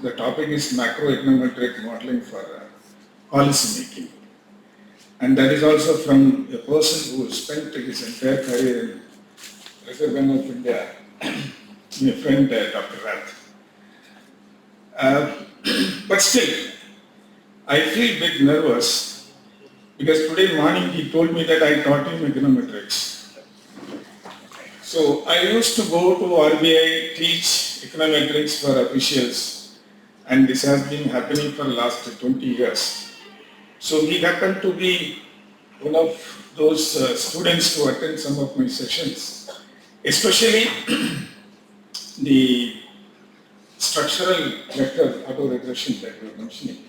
The topic is macroeconometric modeling for policy making. And that is also from a person who spent his entire career in Reserve Bank of India, my friend Dr. Rath. But still, I feel a bit nervous because today morning he told me that I taught him econometrics. So I used to go to RBI, teach econometrics for officials, and this has been happening for the last 20 years. So he happened to be one of those students to attend some of my sessions, especially the structural vector auto-regression that you were mentioning.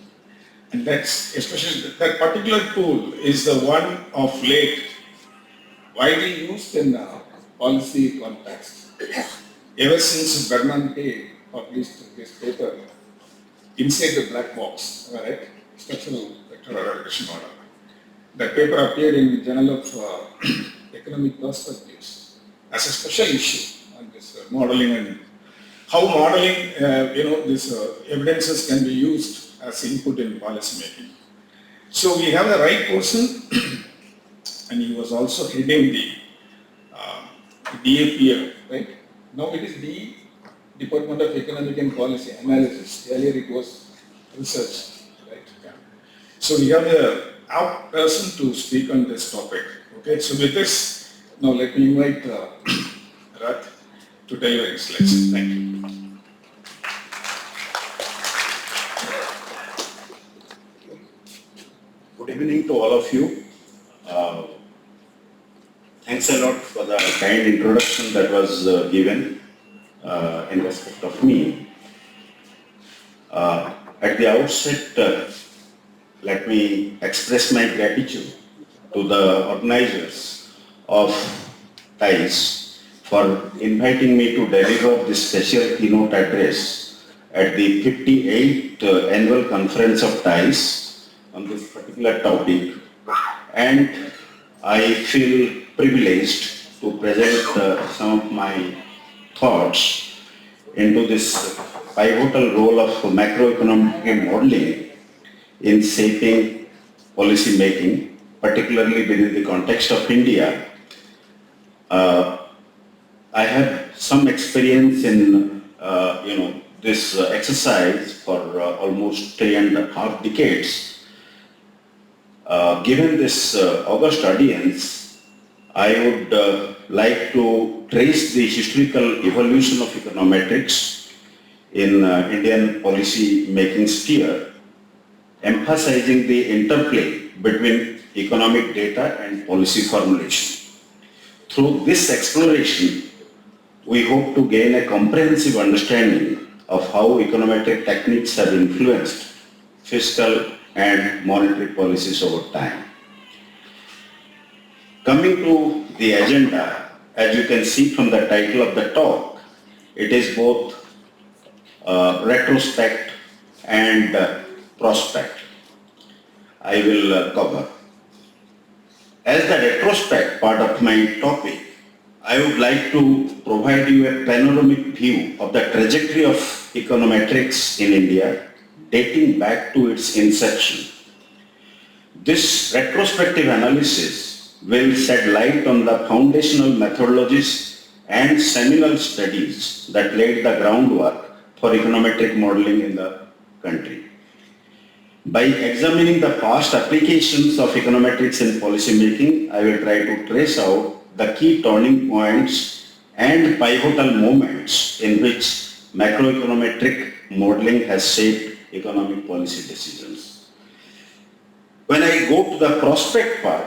And that's especially that particular tool is the one of late widely used in policy context. Ever since Bernanke published this paper, Inside the Black Box, right? Structural vector auto-regression model. That paper appeared in Journal of Economic Perspectives as a special issue on this modeling and how modeling, these evidences can be used as input in policy making. So we have the right person, and he was also heading the DAPL, right? Now it is the Department of Economic and Policy Analysis. Earlier it was research, right? Yeah. So we have a apt person to speak on this topic. Okay, so with this, now let me invite Rath to deliver his lecture. Thank you. Good evening to all of you. Thanks a lot for the kind introduction that was given in respect of me. At the outset, let me express my gratitude to the organizers of TIES for inviting me to deliver this special keynote address at the 58th Annual Conference of TIES on this particular topic. And I feel privileged to present some of my thoughts into this pivotal role of macroeconomic modeling in shaping policy making, particularly within the context of India. I have some experience in this exercise for almost 3.5 decades. Given this august audience, I would like to trace the historical evolution of econometrics in Indian policy making sphere, emphasizing the interplay between economic data and policy formulation. Through this exploration, we hope to gain a comprehensive understanding of how econometric techniques have influenced fiscal and monetary policies over time. Coming to the agenda, as you can see from the title of the talk, it is both retrospect and prospect. I will cover. As the retrospect part of my topic, I would like to provide you a panoramic view of the trajectory of econometrics in India dating back to its inception. This retrospective analysis will shed light on the foundational methodologies and seminal studies that laid the groundwork for econometric modeling in the country. By examining the past applications of econometrics in policy making, I will try to trace out the key turning points and pivotal moments in which macroeconometric modeling has shaped economic policy decisions. When I go to the prospect part,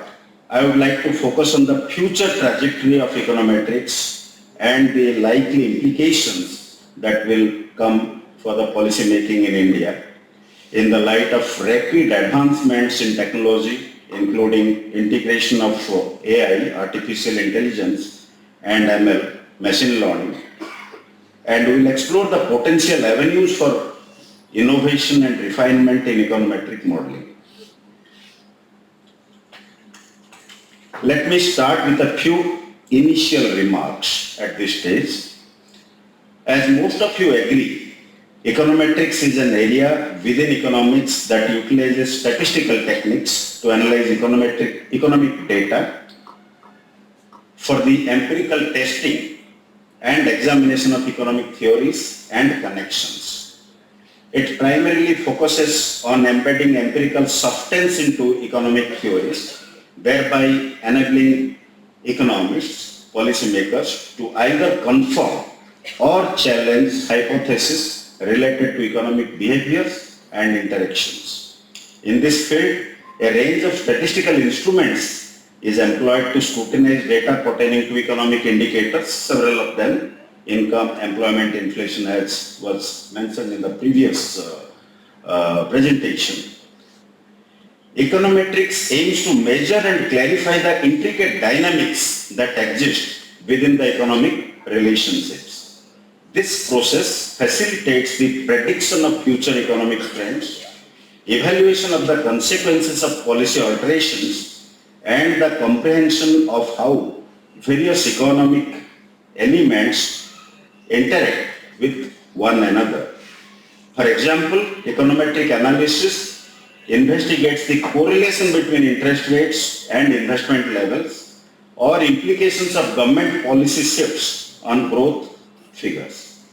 I would like to focus on the future trajectory of econometrics and the likely implications that will come for the policy making in India in the light of rapid advancements in technology, including integration of AI, artificial intelligence, and ML, machine learning. And we will explore the potential avenues for innovation and refinement in econometric modeling. Let me start with a few initial remarks at this stage. As most of you agree, Econometrics is an area within economics that utilizes statistical techniques to analyze economic data for the empirical testing and examination of economic theories and connections. It primarily focuses on embedding empirical substance into economic theories, thereby enabling economists, policymakers to either confirm or challenge hypotheses related to economic behaviors and interactions. In this field, a range of statistical instruments is employed to scrutinize data pertaining to economic indicators, several of them, income, employment, inflation, as was mentioned in the previous presentation. Econometrics aims to measure and clarify the intricate dynamics that exist within the economic relationships. This process facilitates the prediction of future economic trends, evaluation of the consequences of policy alterations, and the comprehension of how various economic elements interact with one another. For example, econometric analysis investigates the correlation between interest rates and investment levels or implications of government policy shifts on growth figures.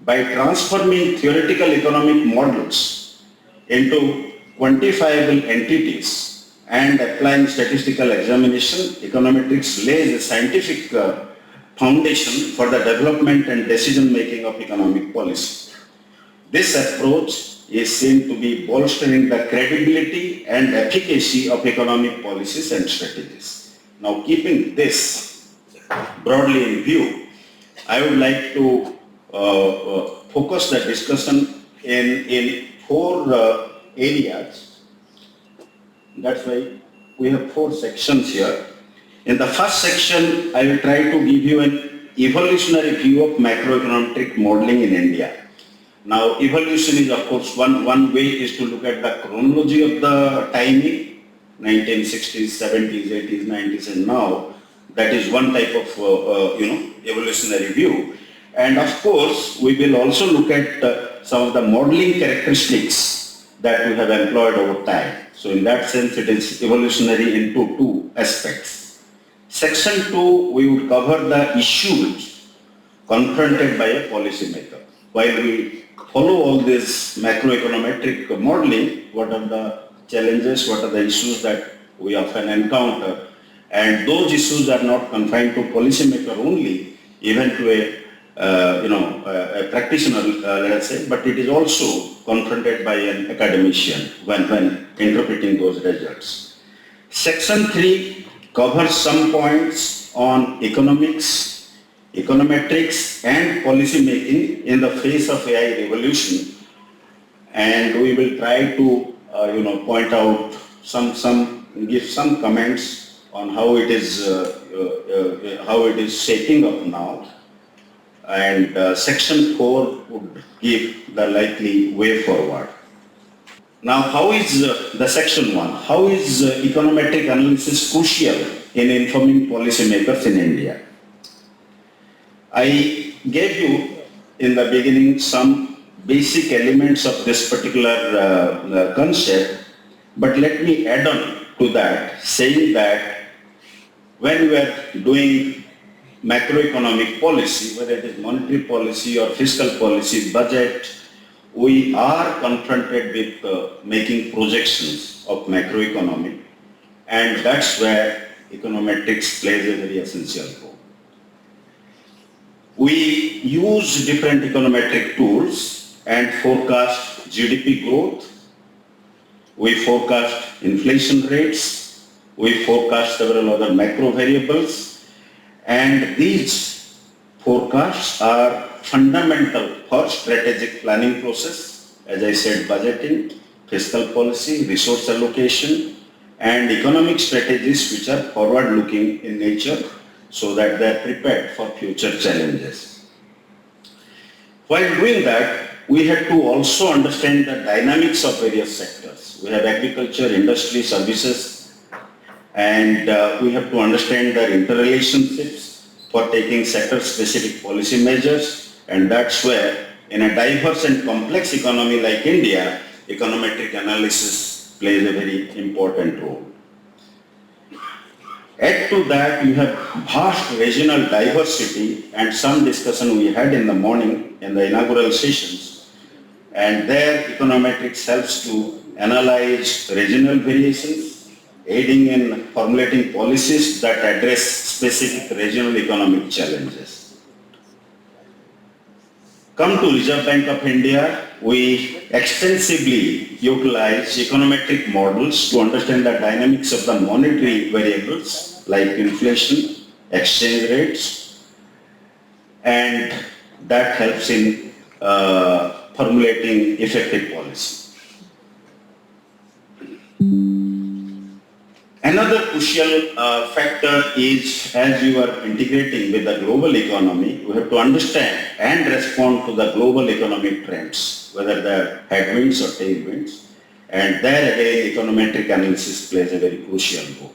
By transforming theoretical economic models into quantifiable entities and applying statistical examination, econometrics lays a scientific foundation for the development and decision making of economic policy. This approach is seen to be bolstering the credibility and efficacy of economic policies and strategies. Now, keeping this broadly in view, I would like to focus the discussion in four areas. That's why we have four sections here. In the first section, I will try to give you an evolutionary view of macroeconomic modeling in India. Now, evolution is, of course, one way is to look at the chronology of the timing, 1960s, 70s, 80s, 90s, and now. That is one type of, evolutionary view. And of course, we will also look at some of the modeling characteristics that we have employed over time. So in that sense, it is evolutionary into two aspects. Section 2, we would cover the issues confronted by a policymaker. While we follow all this macroeconometric modeling, what are the challenges, what are the issues that we often encounter, and those issues are not confined to policymaker only, even to a practitioner, let us say, but it is also confronted by an academician when interpreting those results. Section 3 covers some points on economics, econometrics and policy making in the face of AI revolution, and we will try to point out give some comments on how it is shaping up now, and section 4 would give the likely way forward. Now, how is the section 1? How is econometric analysis crucial in informing policymakers in India? I gave you in the beginning some basic elements of this particular concept, but let me add on to that, saying that when we are doing macroeconomic policy, whether it is monetary policy or fiscal policy, budget, we are confronted with making projections of macroeconomy, and that's where econometrics plays a very essential role. We use different econometric tools and forecast GDP growth. We forecast inflation rates. We forecast several other macro variables. And these forecasts are fundamental for strategic planning process. As I said, budgeting, fiscal policy, resource allocation, and economic strategies which are forward-looking in nature, so that they are prepared for future challenges. While doing that, we have to also understand the dynamics of various sectors. We have agriculture, industry, services, and we have to understand their interrelationships for taking sector-specific policy measures, and that's where in a diverse and complex economy like India, econometric analysis plays a very important role. Add to that, you have vast regional diversity, and some discussion we had in the morning in the inaugural sessions, and there econometrics helps to analyze regional variations, aiding in formulating policies that address specific regional economic challenges. Come to Reserve Bank of India, we extensively utilize econometric models to understand the dynamics of the monetary variables like inflation, exchange rates, and that helps in formulating effective policy. Another crucial factor is, as you are integrating with the global economy, you have to understand and respond to the global economic trends, whether they are headwinds or tailwinds, and there again econometric analysis plays a very crucial role.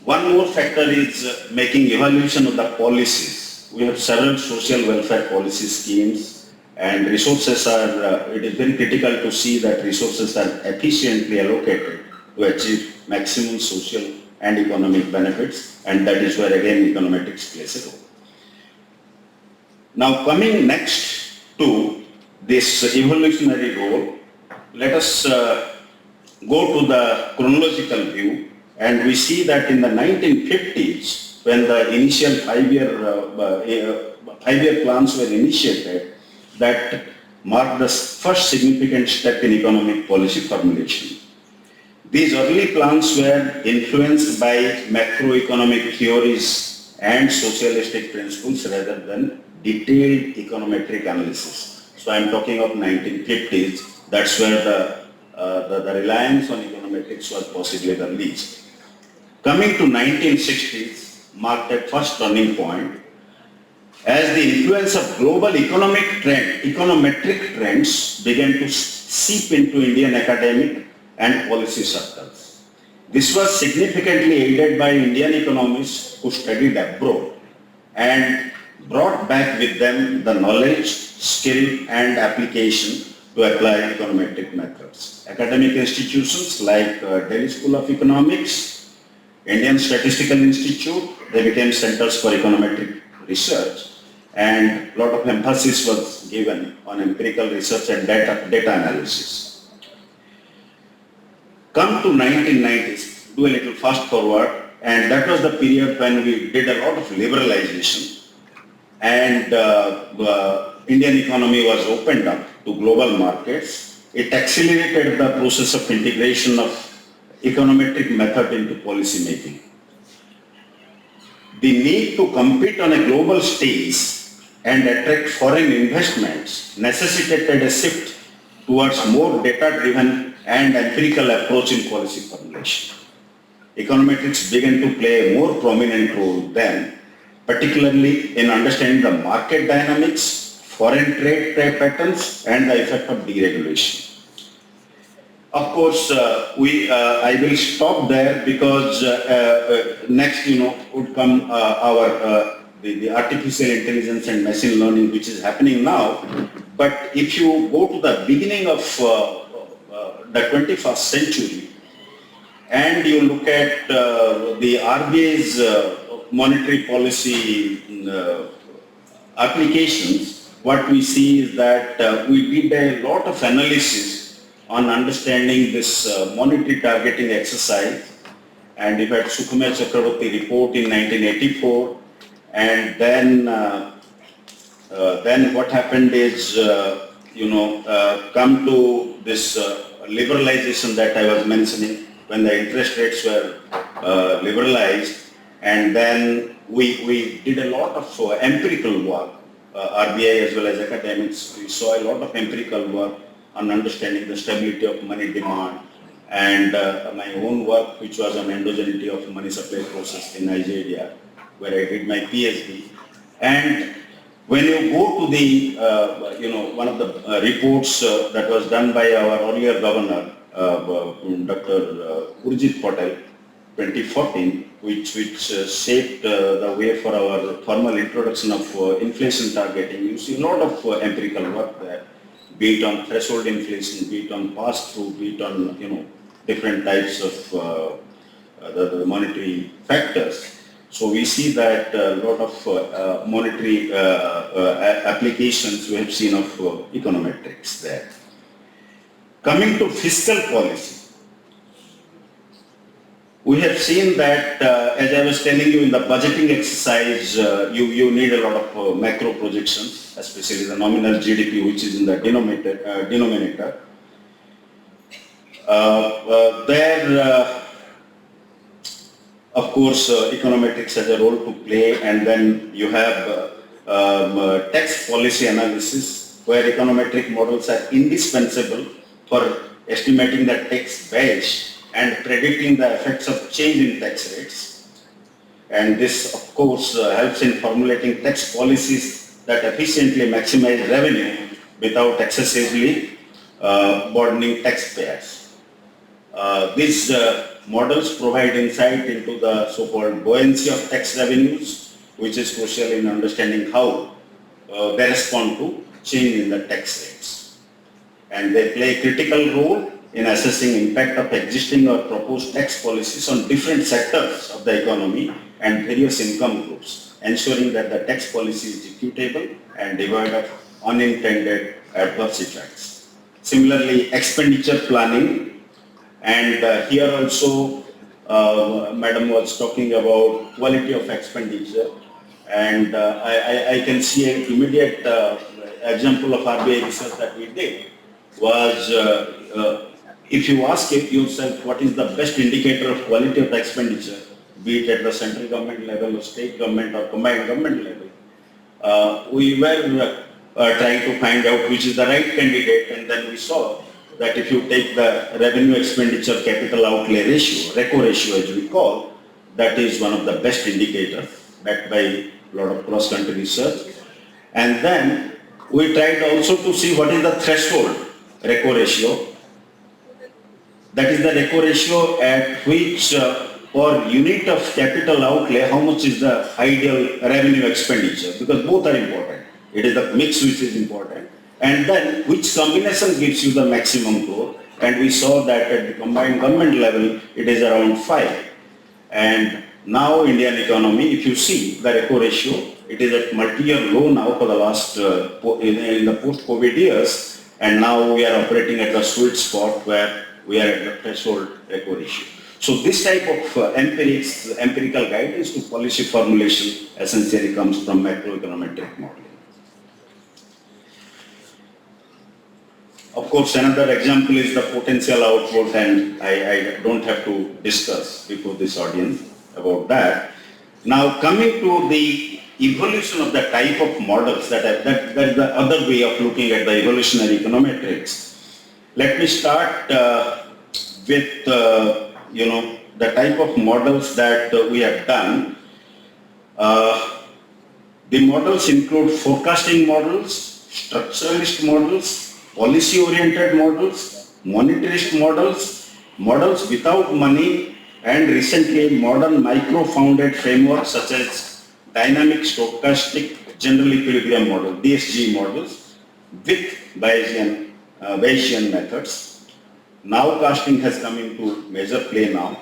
One more factor is making evaluation of the policies. We have several social welfare policy schemes, and resources are, it is very critical to see that resources are efficiently allocated to achieve maximum social and economic benefits, and that is where again econometrics plays a role. Now coming next to this evolutionary role, let us go to the chronological view, and we see that in the 1950s, when the initial five-year plans were initiated, that marked the first significant step in economic policy formulation. These early plans were influenced by macroeconomic theories and socialistic principles rather than detailed econometric analysis. So I'm talking of 1950s, that's where the reliance on econometrics was possibly the least. Coming to 1960s marked a first turning point, as the influence of global econometric trends began to seep into Indian academic and policy circles. This was significantly aided by Indian economists who studied abroad and brought back with them the knowledge, skill and application to apply econometric methods. Academic institutions like Delhi School of Economics, Indian Statistical Institute, they became centers for econometric research, and a lot of emphasis was given on empirical research and data analysis. Come to 1990s, do a little fast forward, and that was the period when we did a lot of liberalization, and the Indian economy was opened up to global markets. It accelerated the process of integration of econometric method into policy making. The need to compete on a global stage and attract foreign investments necessitated a shift towards more data-driven and empirical approach in policy formulation. Econometrics began to play a more prominent role then, particularly in understanding the market dynamics, foreign trade patterns, and the effect of deregulation. Of course, I will stop there because next, would come the artificial intelligence and machine learning, which is happening now. But if you go to the beginning of the 21st century and you look at the RBI's monetary policy applications, what we see is that we did a lot of analysis on understanding this monetary targeting exercise, and we had Sukhumay Chakraborty report in 1984, and then what happened is, come to this liberalization that I was mentioning, when the interest rates were liberalized, and then we did a lot of empirical work, RBI as well as academics. We saw a lot of empirical work on understanding the stability of money demand, and my own work, which was on endogeneity of money supply process in Nigeria, where I did my PhD. And when you go to the, one of the reports that was done by our earlier governor, Dr. Urjit Patel, 2014, which shaped the way for our formal introduction of inflation targeting. You see a lot of empirical work there, be it on threshold inflation, be it on pass-through, be it on different types of the monetary factors. So we see that a lot of monetary applications we have seen of econometrics there. Coming to fiscal policy, we have seen that, as I was telling you in the budgeting exercise, you need a lot of macro projections, especially the nominal GDP, which is in the denominator. Of course, econometrics has a role to play, and then you have tax policy analysis, where econometric models are indispensable for estimating the tax base and predicting the effects of change in tax rates. And this, of course, helps in formulating tax policies that efficiently maximize revenue without excessively burdening taxpayers. These models provide insight into the so-called buoyancy of tax revenues, which is crucial in understanding how they respond to change in the tax rates. And they play a critical role in assessing impact of existing or proposed tax policies on different sectors of the economy and various income groups, ensuring that the tax policy is equitable and devoid of unintended adverse effects. Similarly, expenditure planning, and here also Madam was talking about quality of expenditure, and I can see an immediate example of RBI research that we did was if you ask yourself what is the best indicator of quality of expenditure, be it at the central government level or state government or combined government level, we were trying to find out which is the right candidate, and then we saw that if you take the revenue expenditure capital outlay ratio, RECO ratio as we call, that is one of the best indicators backed by a lot of cross-country research. And then we tried also to see what is the threshold RECO ratio. That is the RECO ratio at which per unit of capital outlay, how much is the ideal revenue expenditure, because both are important. It is the mix which is important. And then which combination gives you the maximum growth, and we saw that at the combined government level it is around 5. And now Indian economy, if you see the RECO ratio, it is at multi-year low now for the last, in the post-COVID years, and now we are operating at the sweet spot where we are at the threshold RECO ratio. So this type of empirical guidance to policy formulation essentially comes from macroeconometric modeling. Of course, another example is the potential output, and I don't have to discuss before this audience about that. Now, coming to the evolution of the type of models, that's the other way of looking at the evolutionary econometrics. Let me start with the type of models that we have done. The models include forecasting models, structuralist models, policy-oriented models, monetarist models, models without money, and recently modern micro-founded frameworks such as dynamic stochastic general equilibrium model, DSG models, with Bayesian methods. Now casting has come into major play now,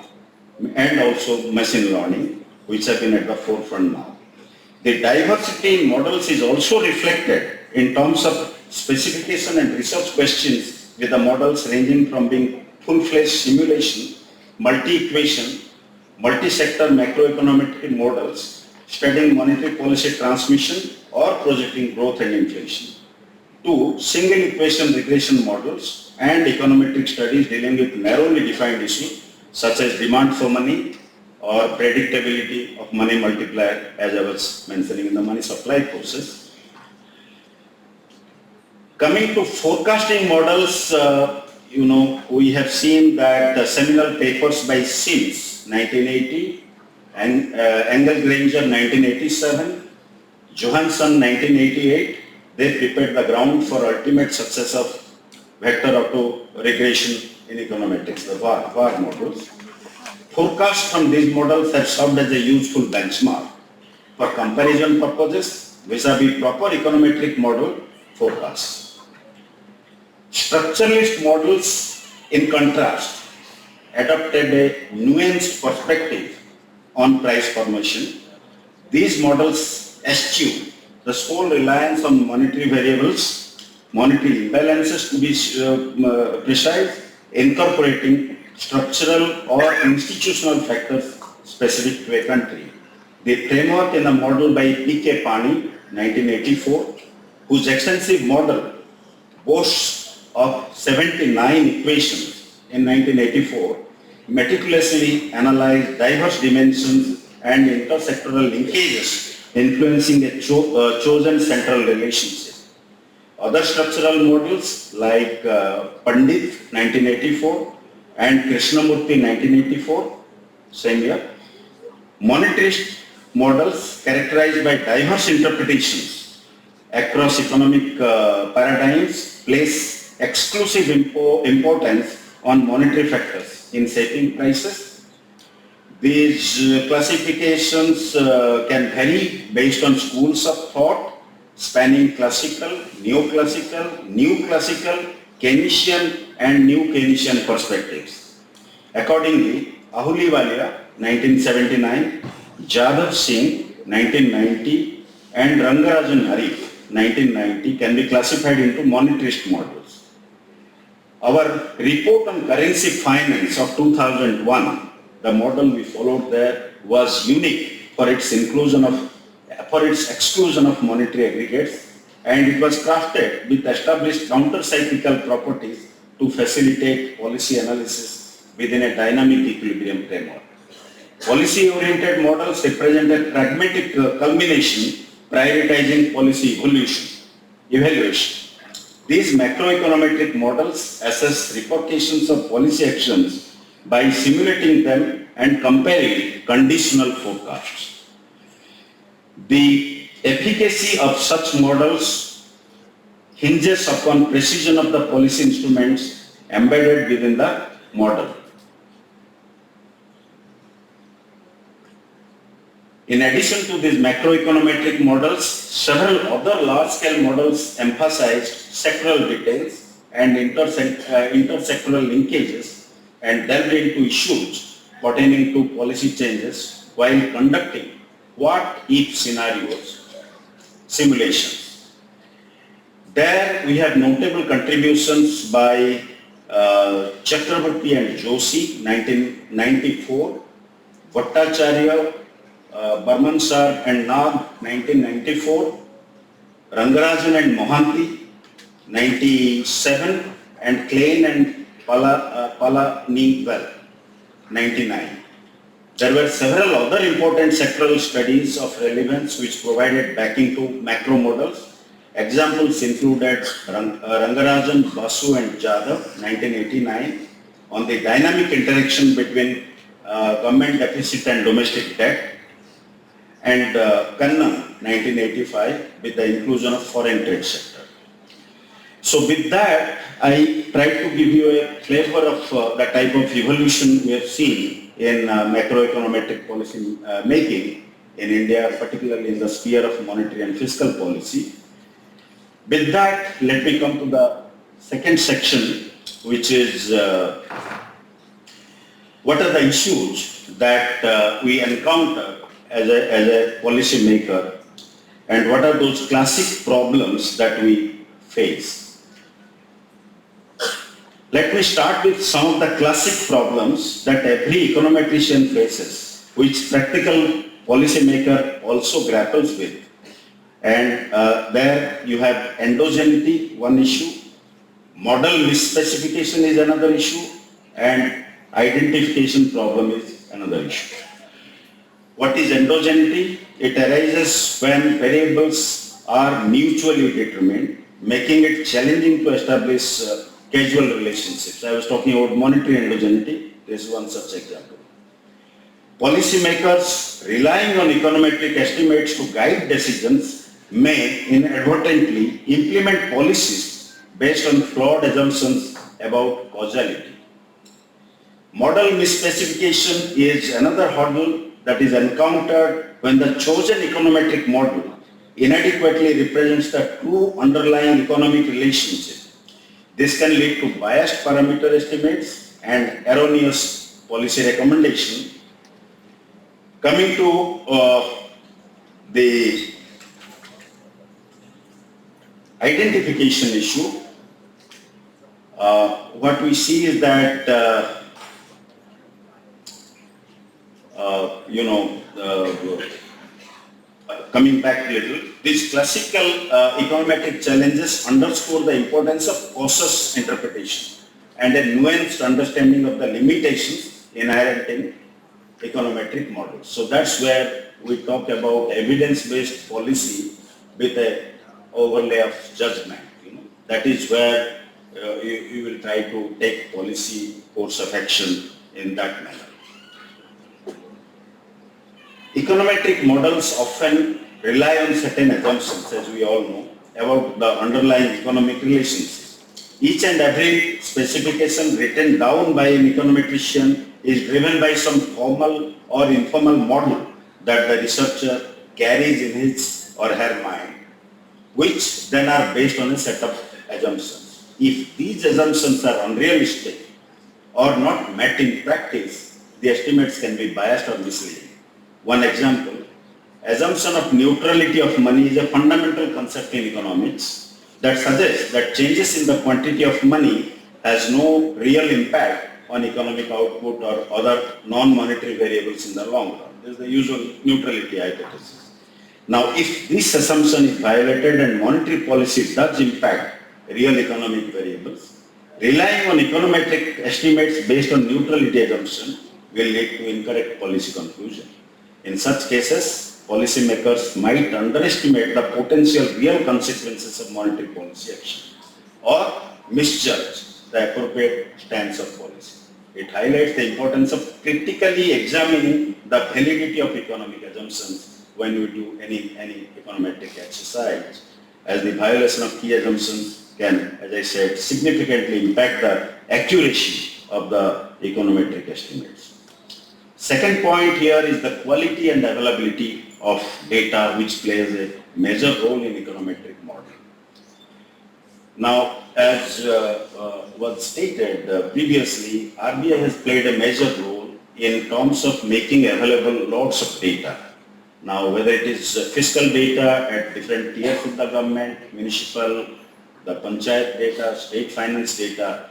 and also machine learning, which have been at the forefront now. The diversity in models is also reflected in terms of specification and research questions, with the models ranging from being full-fledged simulation, multi-equation, multi-sector macroeconomic models, studying monetary policy transmission or projecting growth and inflation, to single equation regression models and econometric studies dealing with narrowly defined issues such as demand for money or predictability of money multiplier, as I was mentioning in the money supply process. Coming to forecasting models, we have seen that the seminal papers by Sims, 1980, and Engelgranger, 1987, Johansson, 1988, they prepared the ground for ultimate success of vector auto regression in econometrics, the VAR models. Forecasts from these models have served as a useful benchmark for comparison purposes vis-a-vis proper econometric model forecasts. Structuralist models, in contrast, adopted a nuanced perspective on price formation. These models eschew the sole reliance on monetary variables, monetary imbalances to be precise, incorporating structural or institutional factors specific to a country. The framework in the model by P.K. Pani, 1984, whose extensive model boasts of 79 equations in 1984, meticulously analyzed diverse dimensions and intersectoral linkages influencing a chosen central relationship. Other structural models like Pandit 1984 and Krishnamurti 1984, same year, monetarist models characterized by diverse interpretations across economic paradigms place exclusive importance on monetary factors in shaping prices. These classifications can vary based on schools of thought spanning classical, neoclassical, new classical, Keynesian and new Keynesian perspectives. Accordingly, Ahluwalia 1979, Jadhav Singh 1990 and Rangarajan Harif 1990 can be classified into monetarist models. Our report on currency finance of 2001, the model we followed there, was unique for its exclusion of monetary aggregates, and it was crafted with established counter-cyclical properties to facilitate policy analysis within a dynamic equilibrium framework. Policy-oriented models represent a pragmatic culmination prioritizing policy evaluation. These macroeconometric models assess repercussions of policy actions by simulating them and comparing conditional forecasts. The efficacy of such models hinges upon precision of the policy instruments embedded within the model. In addition to these macroeconometric models, several other large-scale models emphasized sectoral details and intersectoral linkages and delved into issues pertaining to policy changes while conducting what-if scenarios simulations. There we have notable contributions by Chakraborty and Joshi, 1994, Bhattacharya, Burman Sir and Nag, 1994, Rangarajan and Mohanty, 97, and Klein and Palaniwal, 99. There were several other important sectoral studies of relevance which provided backing to macro models. Examples included Rangarajan, Basu and Jadhav, 1989, on the dynamic interaction between government deficit and domestic debt, and Kannam, 1985, with the inclusion of foreign trade sector. So with that, I tried to give you a flavor of the type of evolution we have seen in macroeconometric policy making in India, particularly in the sphere of monetary and fiscal policy. With that, let me come to the second section, which is what are the issues that we encounter as a policy maker, and what are those classic problems that we face. Let me start with some of the classic problems that every econometrician faces, which practical policymaker also grapples with. And there you have endogeneity, one issue, model misspecification is another issue, and identification problem is another issue. What is endogeneity? It arises when variables are mutually determined, making it challenging to establish causal relationships. I was talking about monetary endogeneity. This is one such example. Policymakers relying on econometric estimates to guide decisions may inadvertently implement policies based on flawed assumptions about causality. Model misspecification is another hurdle that is encountered when the chosen econometric model inadequately represents the true underlying economic relationship. This can lead to biased parameter estimates and erroneous policy recommendation. Coming to the identification issue, what we see is that coming back a little, these classical econometric challenges underscore the importance of cautious interpretation and a nuanced understanding of the limitations inherent in econometric models. So that's where we talk about evidence-based policy with an overlay of judgment. That is where you will try to take policy course of action in that manner. Econometric models often rely on certain assumptions, as we all know, about the underlying economic relations. Each and every specification written down by an econometrician is driven by some formal or informal model that the researcher carries in his or her mind, which then are based on a set of assumptions. If these assumptions are unrealistic or not met in practice, the estimates can be biased or misleading. One example, assumption of neutrality of money is a fundamental concept in economics that suggests that changes in the quantity of money has no real impact on economic output or other non-monetary variables in the long run. This is the usual neutrality hypothesis. Now, if this assumption is violated and monetary policy does impact real economic variables, relying on econometric estimates based on neutrality assumption will lead to incorrect policy conclusion. In such cases, policymakers might underestimate the potential real consequences of monetary policy action or misjudge the appropriate stance of policy. It highlights the importance of critically examining the validity of economic assumptions when we do any econometric exercise, as the violation of key assumptions can, as I said, significantly impact the accuracy of the econometric estimates. Second point here is the quality and availability of data, which plays a major role in econometric modeling. Now, as was stated previously, RBI has played a major role in terms of making available lots of data. Now, whether it is fiscal data at different tiers of the government, municipal, the panchayat data, state finance data,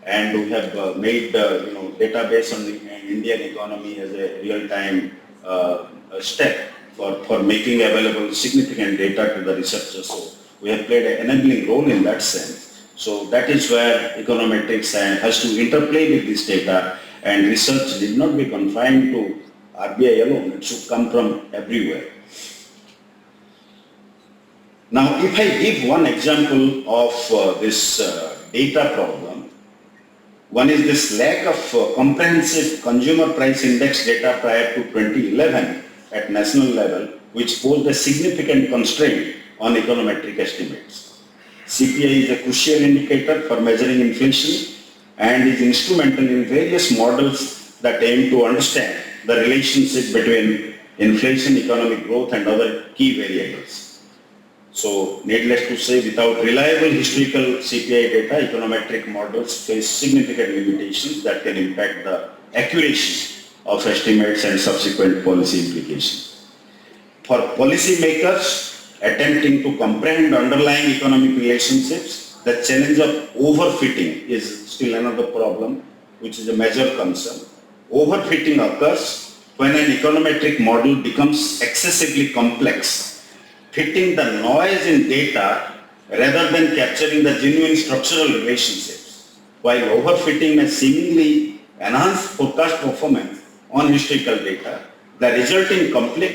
and we have made database on the Indian economy as a real-time step for making available significant data to the researchers. So we have played an enabling role in that sense. So that is where econometrics has to interplay with this data, and research did not be confined to RBI alone. It should come from everywhere. Now, if I give one example of this data problem, one is this lack of comprehensive consumer price index data prior to 2011 at national level, which posed a significant constraint on econometric estimates. CPI is a crucial indicator for measuring inflation and is instrumental in various models that aim to understand the relationship between inflation, economic growth, and other key variables. So, needless to say, without reliable historical CPI data, econometric models face significant limitations that can impact the accuracy of estimates and subsequent policy implications. For policymakers attempting to comprehend underlying economic relationships, the challenge of overfitting is still another problem, which is a major concern. Overfitting occurs when an econometric model becomes excessively complex, fitting the noise in data rather than capturing the genuine structural relationships. While overfitting may seemingly enhance forecast performance on historical data, the resulting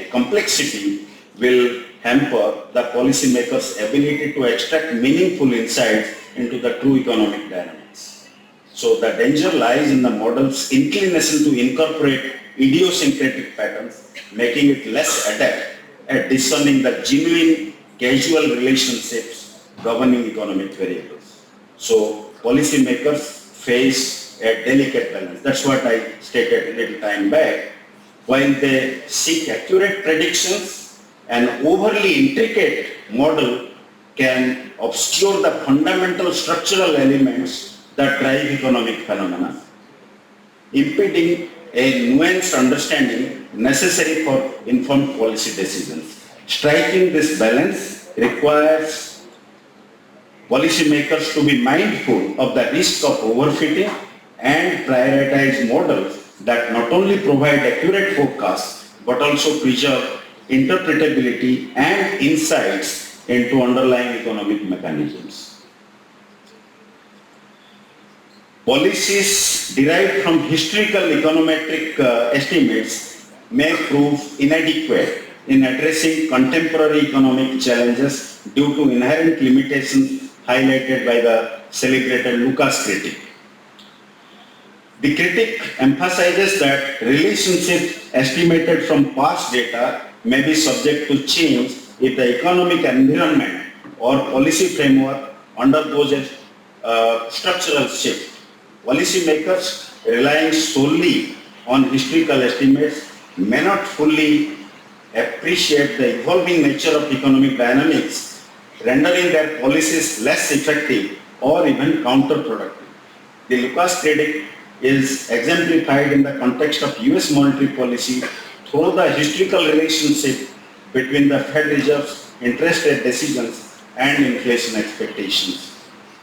complexity will hamper the policymakers' ability to extract meaningful insights into the true economic dynamics. So the danger lies in the model's inclination to incorporate idiosyncratic patterns, making it less adept at discerning the genuine causal relationships governing economic variables. So policymakers face a delicate balance. That's what I stated a little time back. While they seek accurate predictions, an overly intricate model can obscure the fundamental structural elements that drive economic phenomena, impeding a nuanced understanding necessary for informed policy decisions. Striking this balance requires policymakers to be mindful of the risk of overfitting and prioritize models that not only provide accurate forecasts but also preserve interpretability and insights into underlying economic mechanisms. Policies derived from historical econometric estimates may prove inadequate in addressing contemporary economic challenges due to inherent limitations highlighted by the celebrated Lucas critic. The critic emphasizes that relationships estimated from past data may be subject to change if the economic environment or policy framework undergoes a structural shift. Policymakers relying solely on historical estimates may not fully appreciate the evolving nature of economic dynamics, rendering their policies less effective or even counterproductive. The Lucas critic is exemplified in the context of US monetary policy through the historical relationship between the Fed Reserve's interest rate decisions and inflation expectations.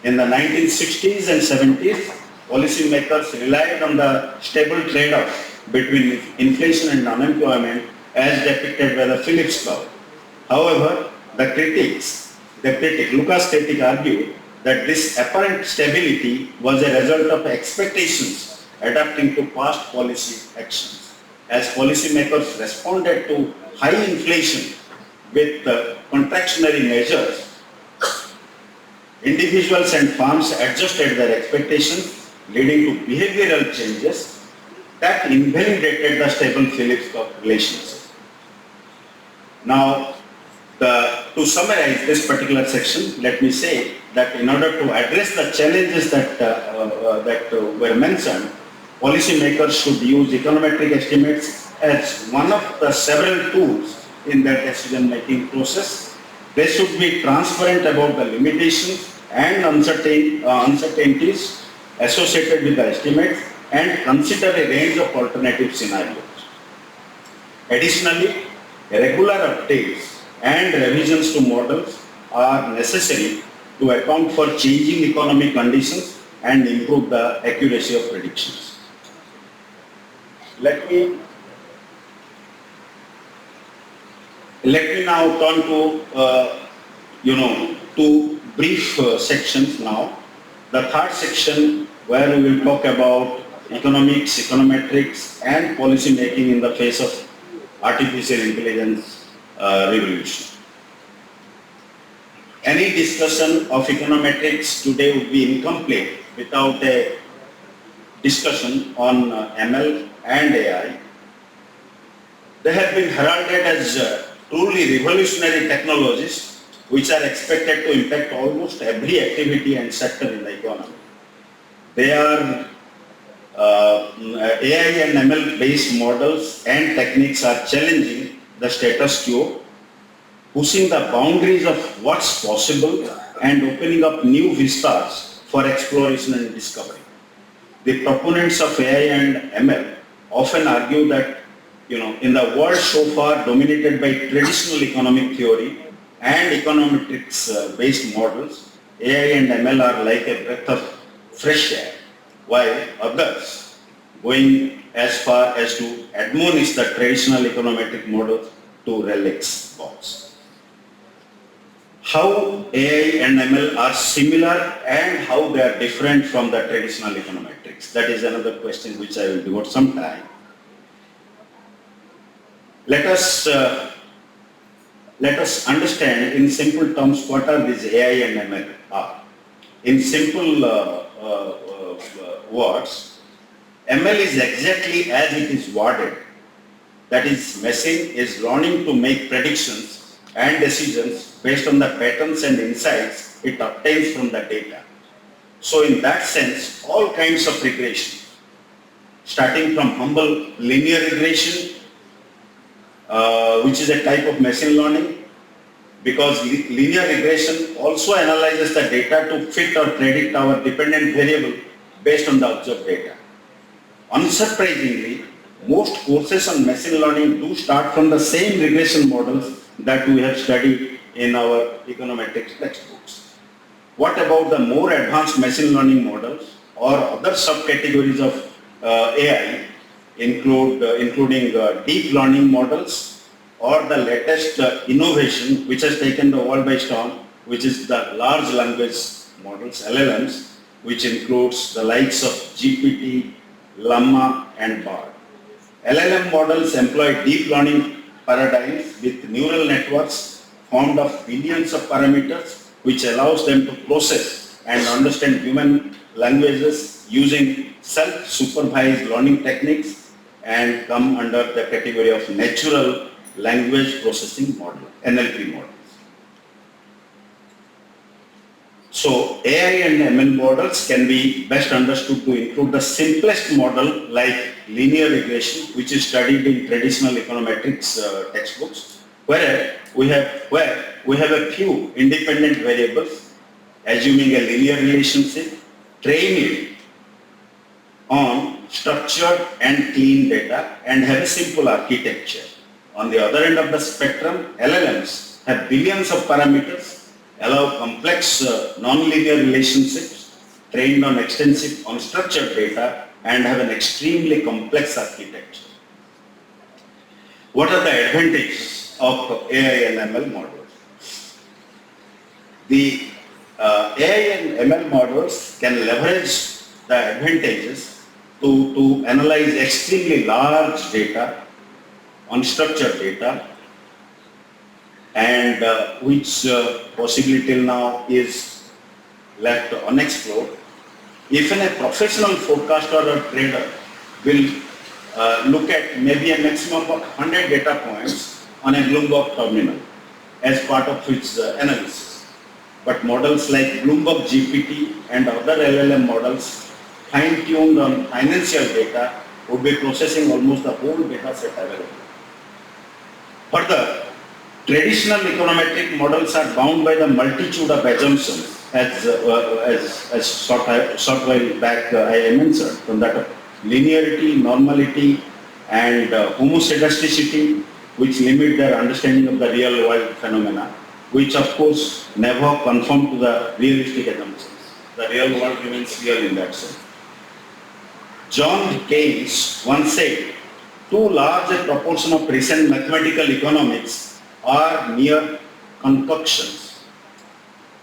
In the 1960s and 70s, policymakers relied on the stable trade-off between inflation and unemployment as depicted by the Phillips curve. However, the Lucas critic argued that this apparent stability was a result of expectations adapting to past policy actions. As policymakers responded to high inflation with contractionary measures, individuals and firms adjusted their expectations, leading to behavioral changes that invalidated the stable Phillips curve relationship. Now, to summarize this particular section, let me say that in order to address the challenges that were mentioned, policymakers should use econometric estimates as one of the several tools in their decision-making process. They should be transparent about the limitations and uncertainties associated with the estimates and consider a range of alternative scenarios. Additionally, regular updates and revisions to models are necessary to account for changing economic conditions and improve the accuracy of predictions. Let me now turn to two brief sections now. The third section, where we will talk about economics, econometrics, and policy making in the face of artificial intelligence revolution. Any discussion of econometrics today would be incomplete without a discussion on ML and AI. They have been heralded as truly revolutionary technologies which are expected to impact almost every activity and sector in the economy. They are AI and ML based models and techniques are challenging the status quo, pushing the boundaries of what's possible and opening up new vistas for exploration and discovery. The proponents of AI and ML often argue that in the world so far dominated by traditional economic theory and econometrics based models, AI and ML are like a breath of fresh air, while others going as far as to admonish the traditional econometric models to relics box. How AI and ML are similar and how they are different from the traditional econometrics? That is another question which I will devote some time. Let us understand in simple terms what are these AI and ML are. In simple words, ML is exactly as it is worded. That is, machine is learning to make predictions and decisions based on the patterns and insights it obtains from the data. So in that sense, all kinds of regression, starting from humble linear regression, which is a type of machine learning, because linear regression also analyzes the data to fit or predict our dependent variable based on the observed data. Unsurprisingly, most courses on machine learning do start from the same regression models that we have studied in our econometrics textbooks. What about the more advanced machine learning models or other subcategories of AI, including deep learning models or the latest innovation which has taken the world by storm, which is the large language models, LLMs, which includes the likes of GPT, Llama and Bard. LLM models employ deep learning paradigms with neural networks formed of billions of parameters, which allows them to process and understand human languages using self-supervised learning techniques and come under the category of natural language processing model, NLP models. So AI and ML models can be best understood to include the simplest model like linear regression, which is studied in traditional econometrics textbooks, where we have a few independent variables, assuming a linear relationship, train it on structured and clean data and have a simple architecture. On the other end of the spectrum, LLMs have billions of parameters, allow complex nonlinear relationships trained on extensive unstructured data and have an extremely complex architecture. What are the advantages of AI and ML models? The AI and ML models can leverage the advantages to analyze extremely large data, unstructured data, and which possibly till now is left unexplored. Even a professional forecaster or trader will look at maybe a maximum of 100 data points on a Bloomberg terminal as part of its analysis. But models like Bloomberg GPT and other LLM models fine-tuned on financial data would be processing almost the whole data set available. Further, traditional econometric models are bound by the multitude of assumptions, as short while back I mentioned, from that of linearity, normality, and homoscedasticity, which limit their understanding of the real world phenomena, which of course never conform to the realistic assumptions. The real world remains real in that sense. John Keynes once said, too large a proportion of recent mathematical economics are mere concoctions,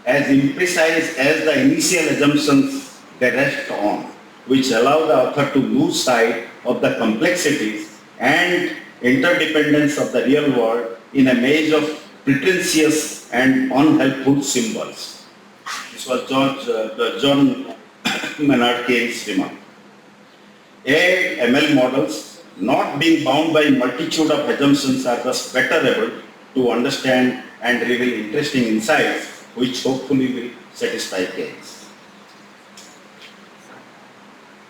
as imprecise as the initial assumptions they rest on, which allow the author to lose sight of the complexities and interdependence of the real world in a maze of pretentious and unhelpful symbols. This was John Maynard Keynes' remark. AI ML models, not being bound by multitude of assumptions, are thus better able to understand and reveal interesting insights, which hopefully will satisfy Keynes.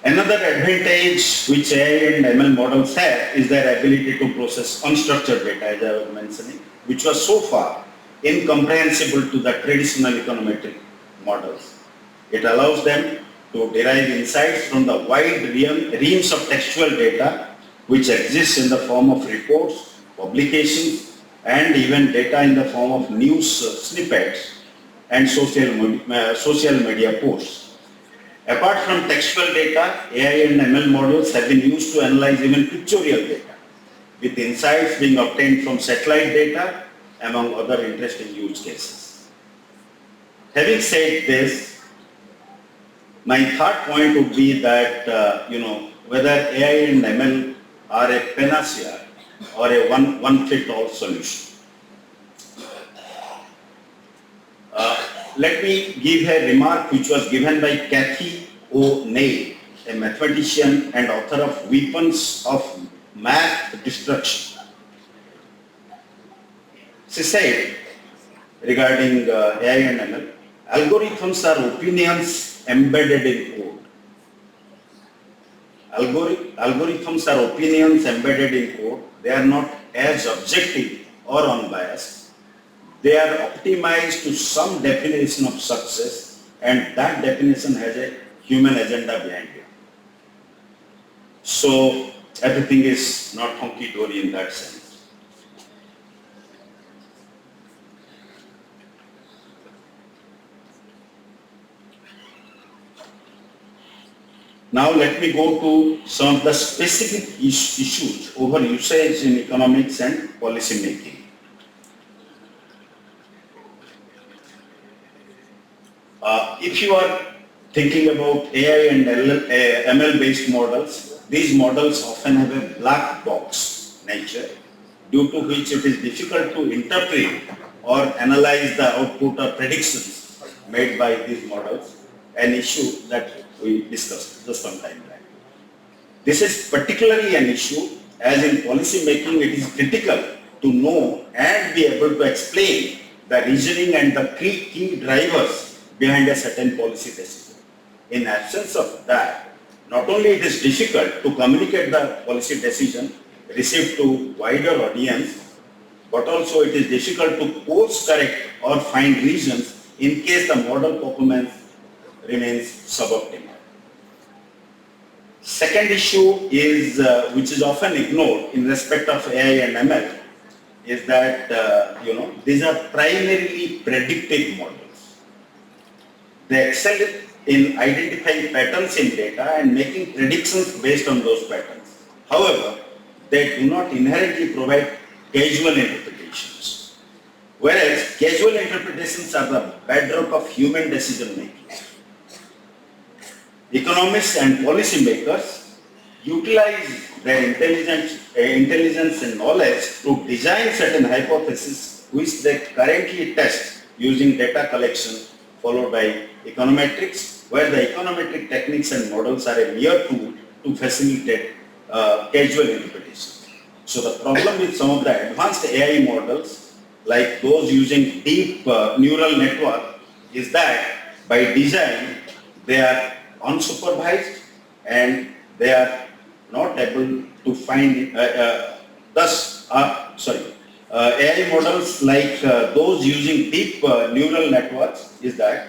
Another advantage which AI and ML models have is their ability to process unstructured data, as I was mentioning, which was so far incomprehensible to the traditional econometric models. It allows them to derive insights from the wide reams of textual data which exists in the form of reports, publications, and even data in the form of news snippets and social media posts. Apart from textual data, AI and ML models have been used to analyze even pictorial data, with insights being obtained from satellite data, among other interesting use cases. Having said this, my third point would be that, whether AI and ML are a panacea or a one-fit-all solution. Let me give a remark which was given by Cathy O'Neill, a mathematician and author of Weapons of Math Destruction. She said regarding AI and ML, algorithms are opinions embedded in code. Algorithms are opinions embedded in code. They are not as objective or unbiased. They are optimized to some definition of success, and that definition has a human agenda behind it. So everything is not hunky-dory in that sense. Now let me go to some of the specific issues over usage in economics and policy making. If you are thinking about AI and ML based models, these models often have a black box nature, due to which it is difficult to interpret or analyze the output or predictions made by these models, an issue that we discussed just some time back. This is particularly an issue as in policy making it is critical to know and be able to explain the reasoning and the key drivers behind a certain policy decision. In absence of that, not only it is difficult to communicate the policy decision received to wider audience, but also it is difficult to course correct or find reasons in case the model performance remains suboptimal. Second issue is, which is often ignored in respect of AI and ML, is that these are primarily predictive models. They excel in identifying patterns in data and making predictions based on those patterns. However, they do not inherently provide causal interpretations. Whereas causal interpretations are the bedrock of human decision making. Economists and policymakers utilize their intelligence and knowledge to design certain hypotheses which they currently test using data collection followed by econometrics, where the econometric techniques and models are a mere tool to facilitate causal interpretation. So the problem with some of the advanced AI models, like those using deep neural network, is that by design they are unsupervised and they are not able to find AI models like those using deep neural networks is that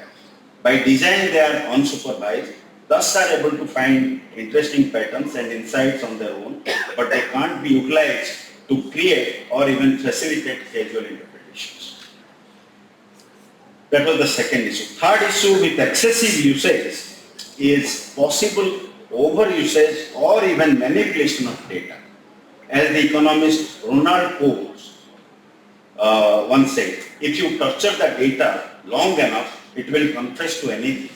by design they are unsupervised, thus are able to find interesting patterns and insights on their own, but they can't be utilized to create or even facilitate causal interpretations. That was the second issue. Third issue with excessive usage is possible overusage or even manipulation of data. As the economist Ronald Coase once said, if you torture the data long enough, it will confess to anything.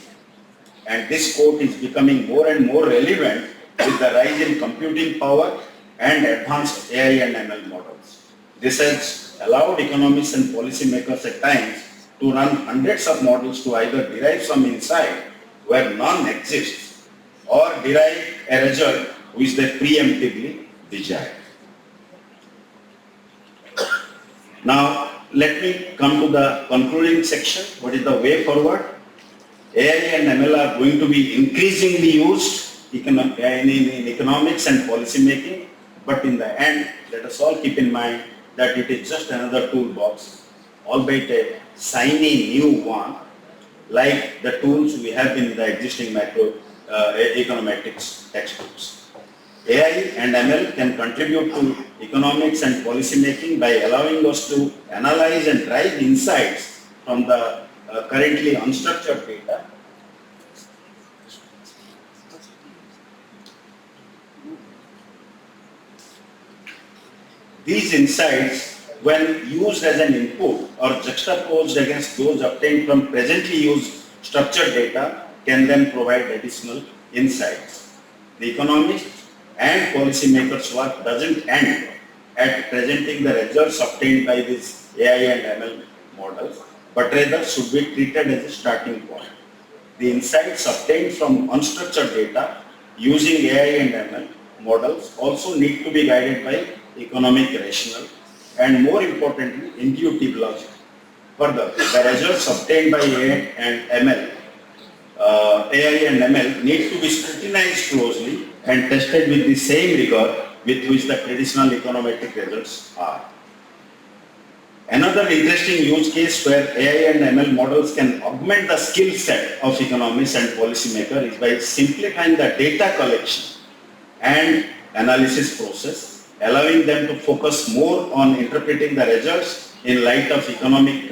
And this quote is becoming more and more relevant with the rise in computing power and advanced AI and ML models. This has allowed economists and policymakers at times to run hundreds of models to either derive some insight where none exists or derive a result which they preemptively desire. Now, let me come to the concluding section. What is the way forward? AI and ML are going to be increasingly used in economics and policy making, but in the end, let us all keep in mind that it is just another toolbox, albeit a shiny new one, like the tools we have in the existing macro-econometrics textbooks. AI and ML can contribute to economics and policy making by allowing us to analyze and drive insights from the currently unstructured data. These insights, when used as an input or juxtaposed against those obtained from presently used structured data, can then provide additional insights. The economists and policymakers' work doesn't end at presenting the results obtained by these AI and ML models, but rather should be treated as a starting point. The insights obtained from unstructured data using AI and ML models also need to be guided by economic rationale and, more importantly, intuitive logic. Further, the results obtained by AI and ML AI and ML need to be scrutinized closely and tested with the same rigor with which the traditional econometric results are. Another interesting use case where AI and ML models can augment the skill set of economists and policymakers is by simplifying the data collection and analysis process, allowing them to focus more on interpreting the results in light of economic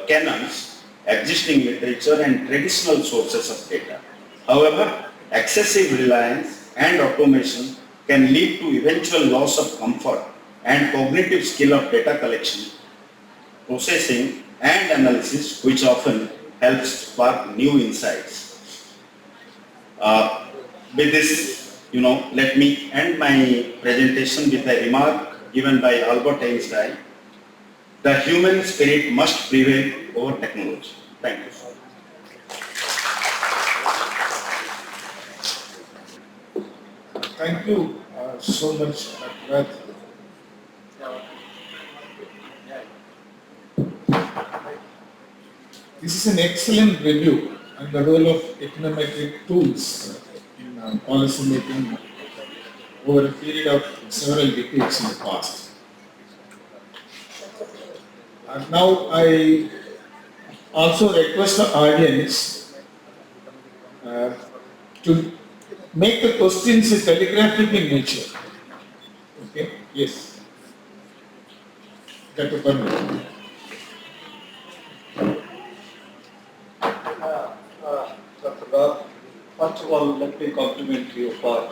canons, existing literature and traditional sources of data. However, excessive reliance and automation can lead to eventual loss of comfort and cognitive skill of data collection, processing and analysis, which often helps spark new insights. With this, let me end my presentation with a remark given by Albert Einstein: the human spirit must prevail over technology. Thank you. Thank you so much, Dr. Rath. This is an excellent review on the role of econometric tools in policy making over a period of several decades in the past. And now I also request the audience to make the questions telegraphic in nature. Okay? Yes. Dr. Bhawan. Dr. Rath, first of all, let me compliment you for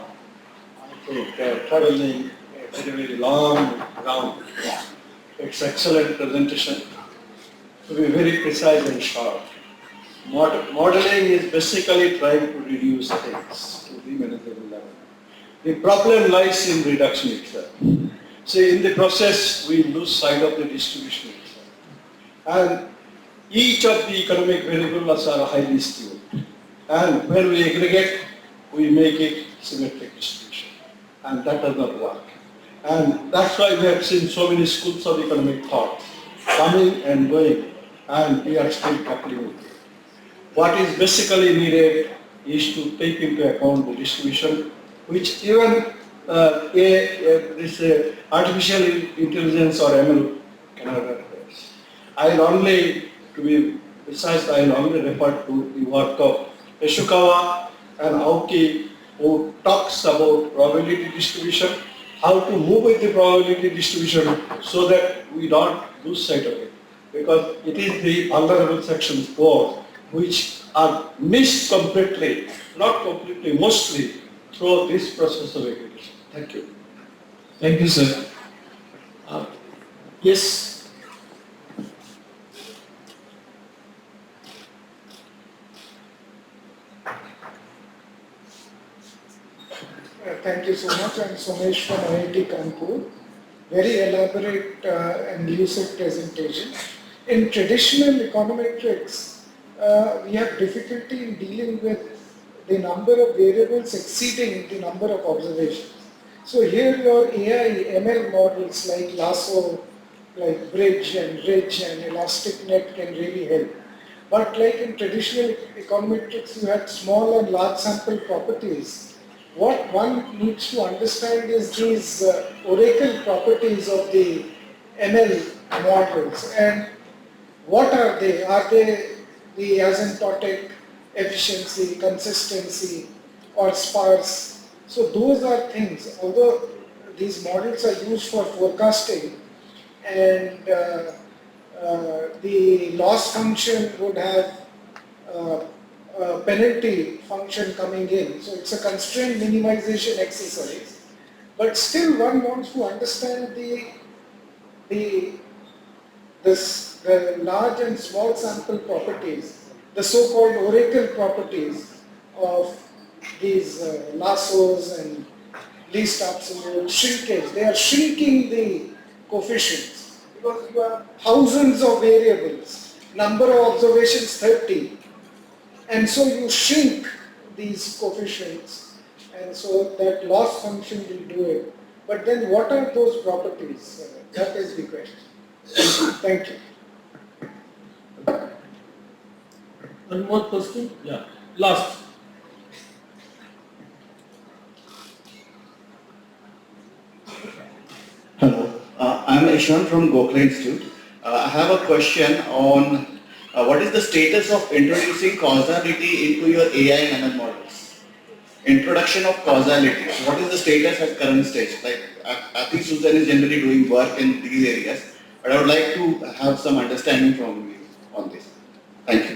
traveling a very, very long round. It's excellent presentation. To be very precise and sharp. Modeling is basically trying to reduce things to the manageable level. The problem lies in reduction itself. See, in the process, we lose sight of the distribution itself. And each of the economic variables are highly skewed. And when we aggregate, we make it symmetric distribution. And that does not work. And that's why we have seen so many schools of economic thought coming and going, and we are still tackling with it. What is basically needed is to take into account the distribution, which even this artificial intelligence or ML cannot address. I'll only, to be precise, I'll only refer to the work of Yoshikawa and Aoki, who talks about probability distribution, how to move with the probability distribution so that we don't lose sight of it. Because it is the vulnerable sections 4 which are missed completely, not completely, mostly through this process of aggregation. Thank you. Thank you, sir. Yes. Thank you so much. I'm Somesh from IIT Kanpur. Very elaborate and lucid presentation. In traditional econometrics, we have difficulty in dealing with the number of variables exceeding the number of observations. So here your AI, ML models like Lasso, like Bridge and Ridge and Elastic Net can really help. But like in traditional econometrics, you had small and large sample properties. What one needs to understand is these oracle properties of the ML models, and what are they? Are they the asymptotic, efficiency, consistency, or sparse? So those are things, although these models are used for forecasting, and the loss function would have penalty function coming in. So it's a constraint minimization exercise. But still one wants to understand the large and small sample properties, the so-called oracle properties of these lassos and least absolute shrinkage. They are shrinking the coefficients because you have thousands of variables, number of observations 30. And so you shrink these coefficients, and so that loss function will do it. But then what are those properties? That is the question. Thank you. One more question? Yeah. Last. Hello, I'm Ishan from Gokhale Institute. I have a question on what is the status of introducing causality into your AI and ML models? Introduction of causality. What is the status at current stage? Like, I think Srijan is generally doing work in these areas, but I would like to have some understanding from you on this. Thank you.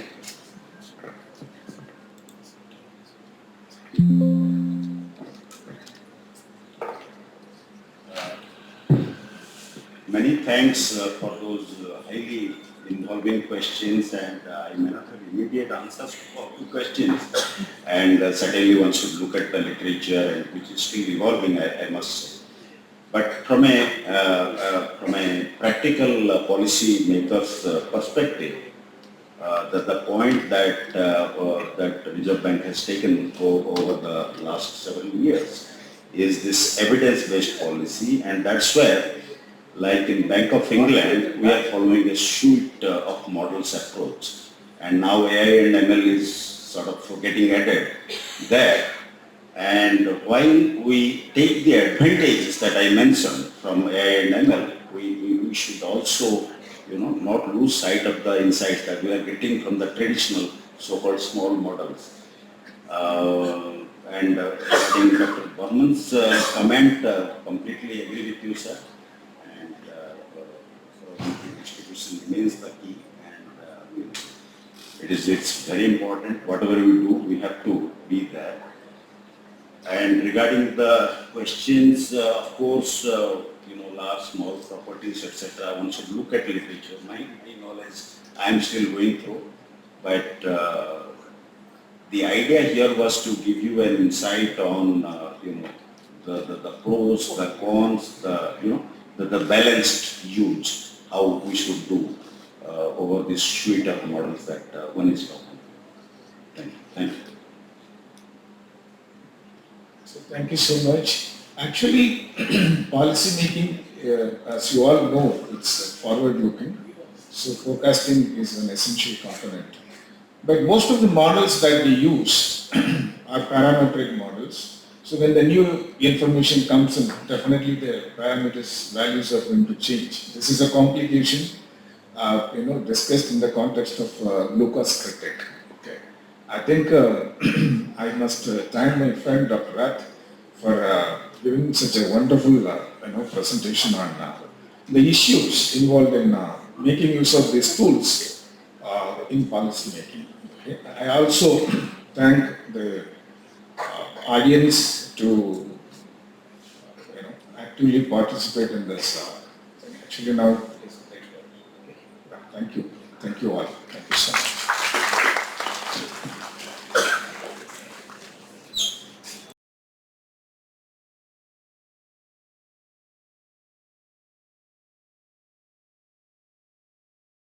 Many thanks for those highly involving questions, and I may not have immediate answers to all the questions, and certainly one should look at the literature, and which is still evolving, I must say. But from a practical policy maker's perspective, the point that that the Reserve Bank has taken over the last several years is this evidence-based policy, and that's where, like in Bank of England, we are following a suite of models approach, and now AI and ML is sort of getting added there. And while we take the advantages that I mentioned from AI and ML, we should also, not lose sight of the insights that we are getting from the traditional so-called small models. And I think Dr. Burman's comment, completely agree with you, sir. And distribution remains the key, and it's very important. Whatever we do, we have to be there. And regarding the questions, of course, large, small properties, etc., one should look at literature. My knowledge, I am still going through, but the idea here was to give you an insight on, the pros, the cons, the balanced use, how we should do over this suite of models that one is talking. Thank you. So thank you so much. Actually, policy making, as you all know, it's forward-looking. So forecasting is an essential component. But most of the models that we use are parametric models. So when the new information comes in, definitely the parameters, values are going to change. This is a complication, discussed in the context of Lucas critic. Okay. I think I must thank my friend Dr. Rath for giving such a wonderful presentation on the issues involved in making use of these tools in policy making. Okay. I also thank the audience to actively participate in this. Actually now, thank you all. Thank you.